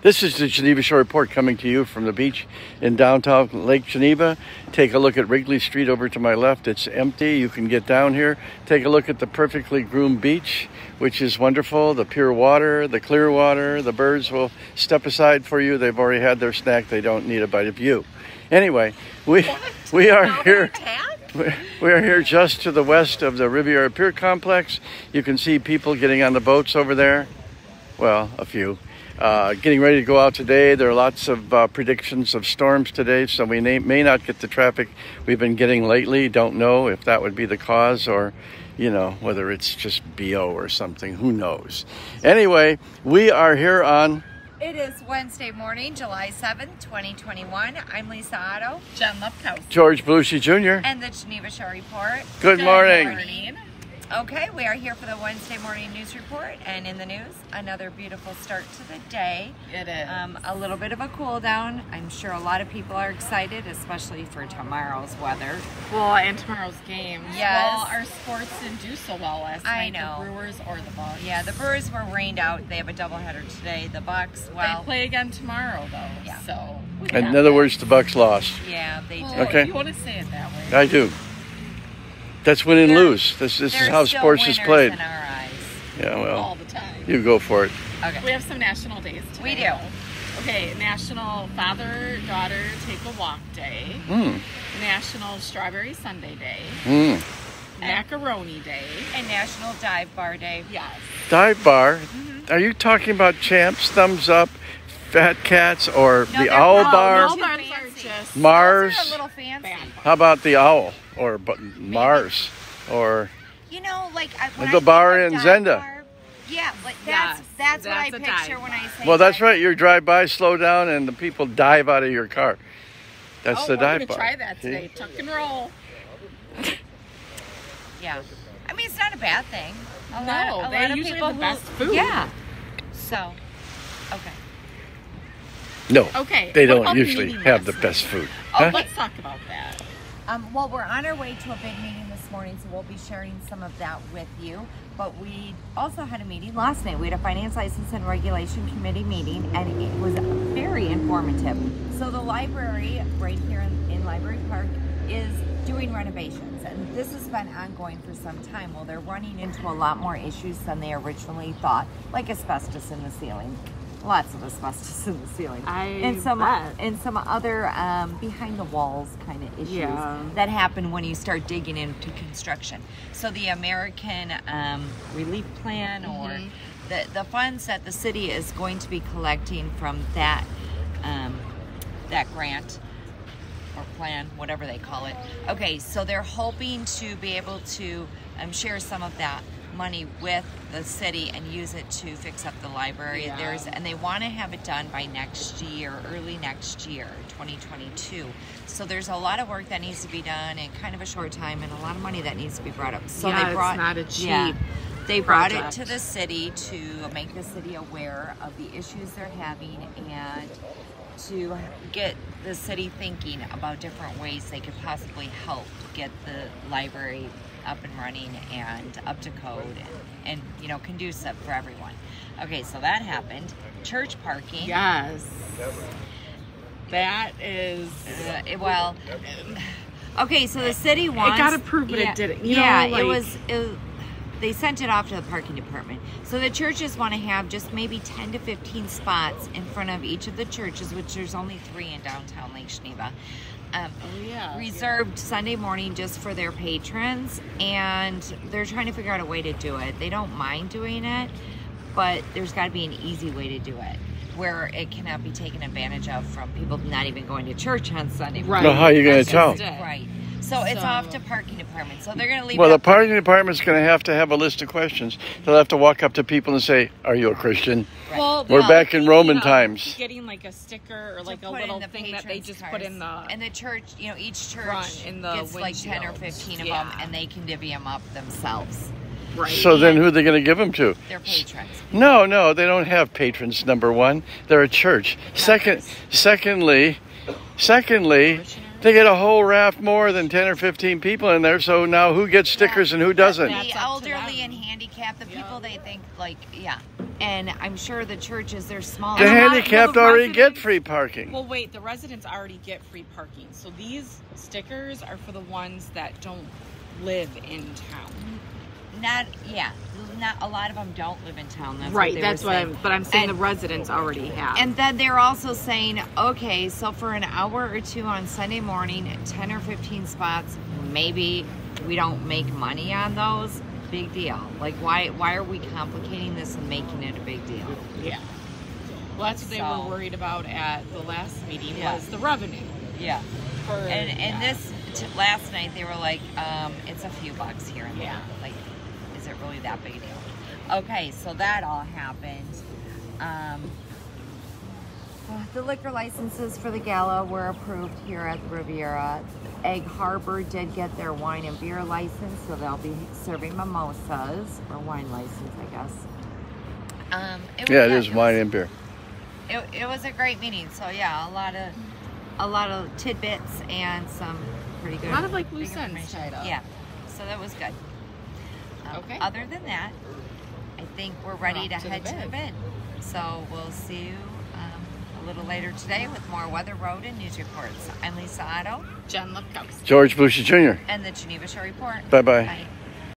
This is the Geneva Shore Report coming to you from the beach in downtown Lake Geneva. Take a look at Wrigley Street over to my left. It's empty. You can get down here. Take a look at the perfectly groomed beach, which is wonderful. The pure water, the clear water. The birds will step aside for you. They've already had their snack. They don't need a bite of you. Anyway, we are here. We are here just to the west of the Riviera Pier Complex. You can see people getting on the boats over there. Well, a few. Getting ready to go out today. There are lots of predictions of storms today, so we may not get the traffic we've been getting lately. Don't know if that would be the cause or, you know, whether it's just BO or something. Who knows? Anyway, we are here on... It is Wednesday morning, July 7th, 2021. I'm Lisa Otto. Jen Lupkowski. George Belushi Jr. And the Geneva Shore Report. Good morning. Okay, we are here for the Wednesday morning news report, and in the news, another beautiful start to the day. It is. A little bit of a cool down. I'm sure a lot of people are excited, especially for tomorrow's weather. Well, and tomorrow's games. Yes. Well, our sports didn't do so well last night. I know. The Brewers or the Bucks. Yeah, the Brewers were rained out. They have a doubleheader today. The Bucks, well... They play again tomorrow, though. Yeah. So... In other words, the Bucks lost. Yeah, they Well, did. Okay. You want to say it that way. I do. That's win and lose. This is how sports is played. In our eyes. Yeah, well, All the time. you go for it. Okay. We have some national days today. We do. Okay, National Father-Daughter Take a Walk Day. National Strawberry Sundae Day. Macaroni Day. And National Dive Bar Day. Yes. Dive bar. Are you talking about Champs, Thumbs Up, Fat Cats, or No, the they're Owl not. Bar? All bars are fancy. just... Mars. Those are a little fancy. How about the Owl or Mars or You know, like the bar in Zenda? Yeah, but Yes, that's what I that's a picture dive when I bar. say. Well, that's dive. right. You drive by, slow down, and the people dive out of your car. That's the we're dive gonna bar. try that See? today. Tuck and roll. Yeah, I mean it's not a bad thing. A No, lot they of usually people have the best food. Yeah. So, okay. No. Okay, They what don't about the usually meeting have last the best food. Oh, Huh? Let's talk about that. Well, we're on our way to a big meeting this morning, so we'll be sharing some of that with you. But we also had a meeting last night. We had a Finance License and Regulation Committee meeting, and it was very informative. So the library right here in Library Park is doing renovations, and this has been ongoing for some time. Well, they're running into a lot more issues than they originally thought, like asbestos in the ceiling. Lots of asbestos in the ceiling. And some other behind the walls kind of issues that happen when you start digging into construction. So the American Relief Plan or the funds that the city is going to be collecting from that grant or plan, whatever they call it. Okay, so they're hoping to be able to share some of that money with the city and use it to fix up the library. And they want to have it done by next year, early next year, 2022. So there's a lot of work that needs to be done in kind of a short time and a lot of money that needs to be brought up. So they brought, it's not a cheap they brought project. it to the city to make the city aware of the issues they're having and to get the city thinking about different ways they could possibly help get the library up and running and up to code and you know, conducive for everyone. Okay, so that happened. Church parking. Yes. That is... well, okay, so the city wants... It got approved, but it didn't. You yeah, know, like, they sent it off to the parking department. So the churches want to have just maybe 10 to 15 spots in front of each of the churches, which there's only 3 in downtown Lake Geneva. Reserved Sunday morning just for their patrons, and they're trying to figure out a way to do it. They don't mind doing it, but there's got to be an easy way to do it where it cannot be taken advantage of from people not even going to church on Sunday morning. Well, how are you going to tell? Right. So it's off to parking department. So they're going to leave. Well, the parking department's going to have a list of questions. They'll have to walk up to people and say, "Are you a Christian?" Right. Well, We're back in Roman times. Getting like a sticker or like a put in little the thing that they just patrons' put in cars. the... And the church, you know, each church front in the gets like 10 or windshield. 15 of Yeah. them, and they can divvy them up themselves. Right. So then who are they going to give them to? Their patrons. No, they don't have patrons, number one. They're a church. Secondly, they get a whole raft more than 10 or 15 people in there, so now who gets stickers and who doesn't? The elderly and handicapped, the people they think, like, And I'm sure the churches, they're small. The And a lot of- handicapped well, the already get residents- free parking. Well, wait, the residents already get free parking. So these stickers are for the ones that don't live in town. Not a lot of them don't live in town. That's Right, what that's they were what saying. but I'm saying And- the residents already have. And then they're also saying, okay, so for an hour or two on Sunday morning, 10 or 15 spots, maybe we don't make money on those. Big deal. Like, why are we complicating this and making it a big deal? yeah. Well, that's what they So- were worried about at the last meeting Yeah. was the revenue. Yeah. For, And this last night they were like, it's a few bucks here and there. Yeah. Like, is it really that big a deal? Okay, so that all happened. The liquor licenses for the gala were approved here at the Riviera. Egg Harbor did get their wine and beer license, so they'll be serving mimosas, or wine license, I guess. Yeah, it is wine and beer. It was a great meeting. So yeah, a lot of tidbits and some pretty good. A lot of, like, big loose ends information. tied up. Yeah, so that was good. Okay. Other than that, I think we're ready to off to the head to the bed. bid. So we'll see you a little later today with more weather, road, and news reports. I'm Lisa Otto Jen Lipkowski. George Bushy Jr. and the Geneva Show Report. Bye-bye. Bye.